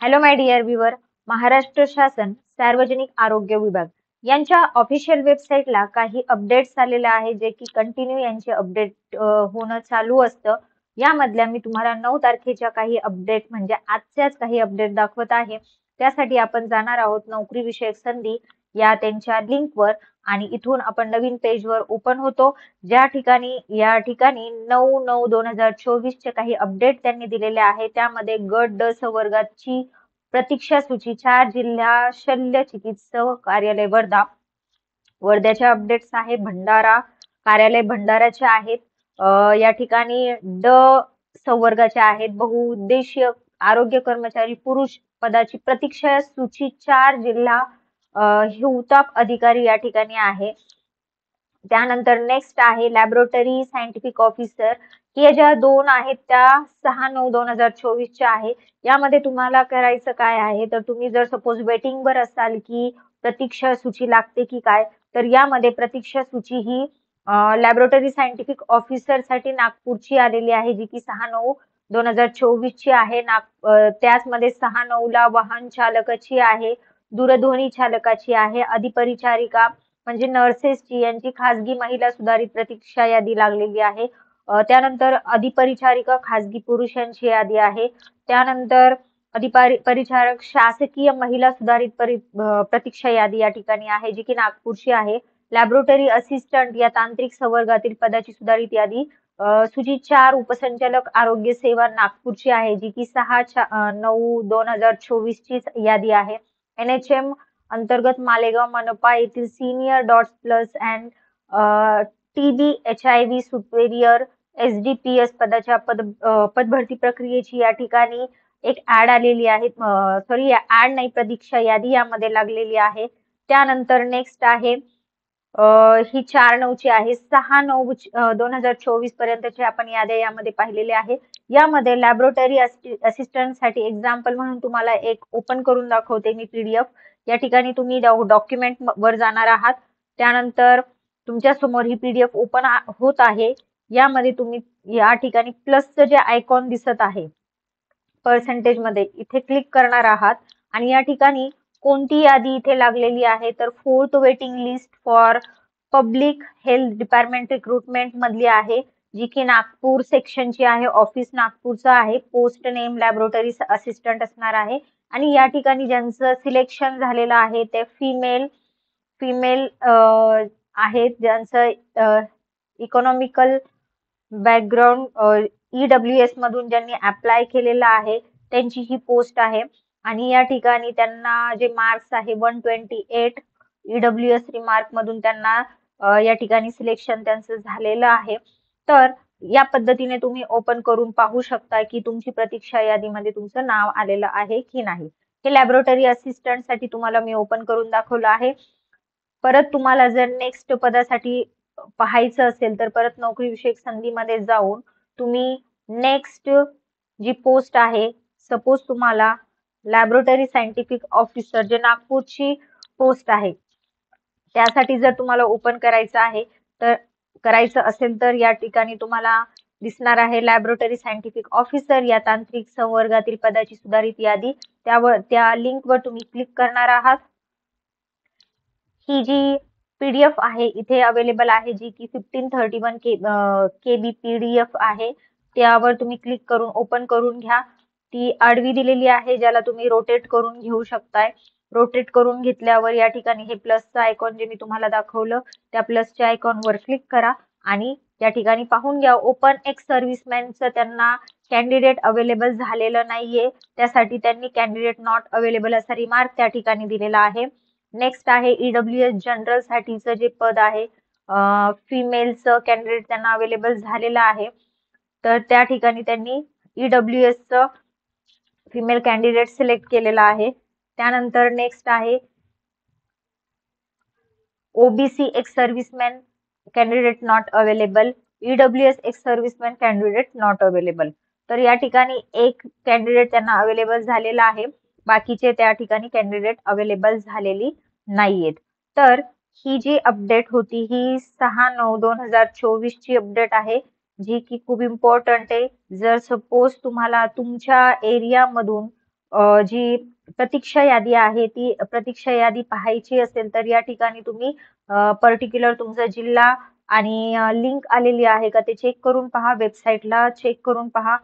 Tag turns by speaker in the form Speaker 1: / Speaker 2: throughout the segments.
Speaker 1: Hello my dear viewer. Maharashtra शासन सार्वजनिक आरोग्य विभाग यांच्या ऑफिशियल वेबसाईटला काही अपडेट्स आलेले आहेत जे की कंटिन्यू यांचे अपडेट होणं चालू असतं. यामधल्या मी तुम्हाला 9 तारखेच्या काही अपडेट म्हणजे आजच्याच काही अपडेट दाखवत आहे. त्यासाठी आपण जाणार आहोत नोकरी विषयक संधी या त्यांच्या लिंकवर आणि इथून आपण नवीन पेजवर ओपन होतो. या ठिकाणी 9/9/2024 चे काही अपडेट त्यांनी दिलेले आहे. त्यामध्ये गट ड संवर्गाची प्रतीक्षा सूची 4 जिल्हा शल्य चिकित्सक कार्यालय वर्धा. वर्ध्याच्या अपडेट्स आहे. भंडारा कार्यालय भंडाराचे आहेत. या ठिकाणी ड संवर्गाचे आहेत. बहुउद्देशीय आरोग्य कर्मचारी पुरुष पदाची प्रतीक्षा सूची 4 जिल्हा हुताप अधिकारी या ठिकाणी आहे. त्यानंतर नेक्स्ट आहे लॅबोरेटरी सायंटिफिक ऑफिसर. या ज्या 2 आहेत त्या 6/9/2024 च्या आहे. यामध्ये तुम्हाला करायचं काय आहे तर तुम्ही जर सपोज वेटिंग वर असाल की प्रतीक्षा सूची लागते की काय, तर यामध्ये प्रतीक्षा सूची ही लॅबोरेटरी सायंटिफिक ऑफिसर साठी नागपूरची आलेली आहे, जी की 6/9/2024 ची आहे. त्याचमध्ये 6/9 ला वाहन चालकाची आहे, दूरध्वनी चालकाची आहे, अधिपरिचारिका म्हणजे नर्सेसची यांची खासगी महिला सुधारित प्रतीक्षा यादी लागलेली आहे. त्यानंतर अधिपरिचारिका खासगी पुरुषांची यादी आहे. त्यानंतर अधिपरिचारक शासकीय महिला सुधारित प्रतीक्षा यादी या ठिकाणी आहे, जी की नागपूरची आहे. लॅबोरेटरी असिस्टंट या तांत्रिक संवर्गातील पदाची सुधारित यादी सूची 4 उपसंचालक आरोग्य सेवा नागपूरची आहे, जी की 6/9/2024 ची यादी आहे. NHM अंतर्गत मालेगाव मनपा येथील senior dots plus and TB HIV superior SDPS पदाच्या पदभरती प्रक्रियेची या ठिकाणी एक ऍड आलेली आहे. सॉरी, ऍड नाही, प्रतीक्षा यादी यामध्ये लागलेली आहे. त्यानंतर नेक्स्ट आहे ही 4/9 ची आहे. 6/9/2024 पर्यंतचे आपण याद्या यामध्ये पाहिलेले आहे. यामध्ये लॅबोरेटरी असिस्टंट साठी एक्झाम्पल म्हणून तुम्हाला एक ओपन करून दाखवते मी PDF. या ठिकाणी तुम्ही डॉक्युमेंट वर जाणार आहात. त्यानंतर तुमच्या समोर ही PDF ओपन होत आहे. यामध्ये तुम्ही या ठिकाणी प्लसचं जे आयकॉन दिसत आहे पर्सेंटेज मध्ये, इथे क्लिक करणार आहात आणि या ठिकाणी कोणती यादी इथे लागलेली आहे तर 4th waiting list for public health department recruitment मधली आहे, जी की नागपूर सेक्शनची आहे. ऑफिस नागपूरचं आहे. पोस्ट नेम लॅबोरेटरी असिस्टंट असणार आहे. आणि या ठिकाणी ज्यांचं सिलेक्शन झालेलं आहे ते फिमेल आहेत, ज्यांचं इकॉनॉमिकल बॅकग्राऊंड EWS मधून ज्यांनी अप्लाय केलेला आहे त्यांची ही पोस्ट आहे. आणि या ठिकाणी त्यांना जे मार्क्स आहे 128 EWS रिमार्क मधून त्यांना या ठिकाणी सिलेक्शन त्यांचं झालेलं आहे. तर या पद्धतीने तुम्ही ओपन करून पाहू शकता की तुमची प्रतीक्षा यादीमध्ये तुमचं नाव आलेलं आहे की नाही. हे लॅबोरेटरी असिस्टंट साठी तुम्हाला मी ओपन करून दाखवलं आहे. परत तुम्हाला जर नेक्स्ट पदासाठी पाहायचं असेल तर परत नोकरी विषयक संधीमध्ये जाऊन तुम्ही नेक्स्ट जी पोस्ट आहे, सपोज तुम्हाला लॅबोरेटरी सायंटिफिक ऑफिसर जे नागपूरची पोस्ट आहे त्यासाठी जर तुम्हाला ओपन करायचं असेल तर या ठिकाणी तुम्हाला दिसणार आहे लॅबोरेटरी सायंटिफिक ऑफिसर या तांत्रिक संवर्गातील पदाची सुधारित यादी. त्या लिंकवर तुम्ही क्लिक करणार आहात. ही जी PDF आहे इथे अवेलेबल आहे, जी की 1531 KB PDF आहे. त्यावर तुम्ही क्लिक करून ओपन करून घ्या. ती आडवी दिलेली आहे, ज्याला तुम्ही रोटेट करून घेऊ शकताय. रोटेट करून घेतल्यावर या ठिकाणी हे प्लसचं आयकॉन जे मी तुम्हाला दाखवलं त्या प्लसच्या आयकॉनवर क्लिक करा आणि या ठिकाणी पाहून घ्या ओपन एक्स सर्व्हिसमॅनचं त्यांना कॅन्डिडेट अवेलेबल झालेलं नाहीये, त्यासाठी त्यांनी कॅन्डिडेट नॉट अवेलेबल असा रिमार्क त्या ठिकाणी दिलेला आहे. नेक्स्ट आहे EWS जनरल साठीचं जे पद आहे फिमेलचं कॅन्डिडेट त्यांना अवेलेबल झालेलं आहे, तर त्या ठिकाणी त्यांनी EWS चं फिमेल कॅन्डिडेट सिलेक्ट केलेला आहे. त्यानंतर नेक्स्ट आहे OBC ex serviceman candidate not available, EWS ex serviceman candidate not available. तर या ठिकाणी एक कॅन्डिडेट त्यांना अवेलेबल झालेला आहे, बाकीचे त्या ठिकाणी कॅन्डिडेट अवेलेबल झालेली नाहीयेत. तर ही जी अपडेट होती ही 6/9/2024 ची अपडेट आहे, जी की खूप इम्पॉर्टंट आहे. जर सपोज तुम्हाला तुमच्या एरियामधून जी प्रतीक्षा यादी आहे ती प्रतीक्षा यादी पाहायची असेल तर या ठिकाणी तुम्ही पर्टिक्युलर तुमचा जिल्हा आणि लिंक आलेली आहे का ते चेक करून पहा, वेबसाईटला चेक करून पहा.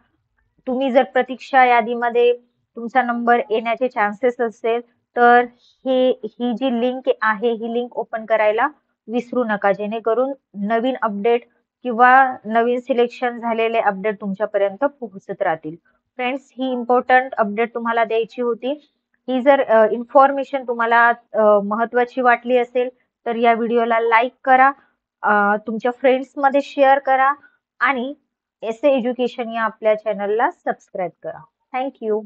Speaker 1: तुम्ही जर प्रतीक्षा यादीमध्ये तुमचा नंबर येण्याचे चान्सेस असेल तर ही जी लिंक आहे ही लिंक ओपन करायला विसरू नका, जेणेकरून नवीन अपडेट किंवा नवीन सिलेक्शन झालेले अपडेट तुमच्यापर्यंत पोहोचत राहतील. फ्रेंड्स, ही इम्पॉर्टंट अपडेट तुम्हाला द्यायची होती. ही जर इन्फॉर्मेशन तुम्हाला महत्वाची वाटली असेल तर या व्हिडिओला लाईक करा, तुमच्या फ्रेंड्समध्ये शेअर करा आणि एसे एज्युकेशन या आपल्या चॅनलला सबस्क्राईब करा. Thank you.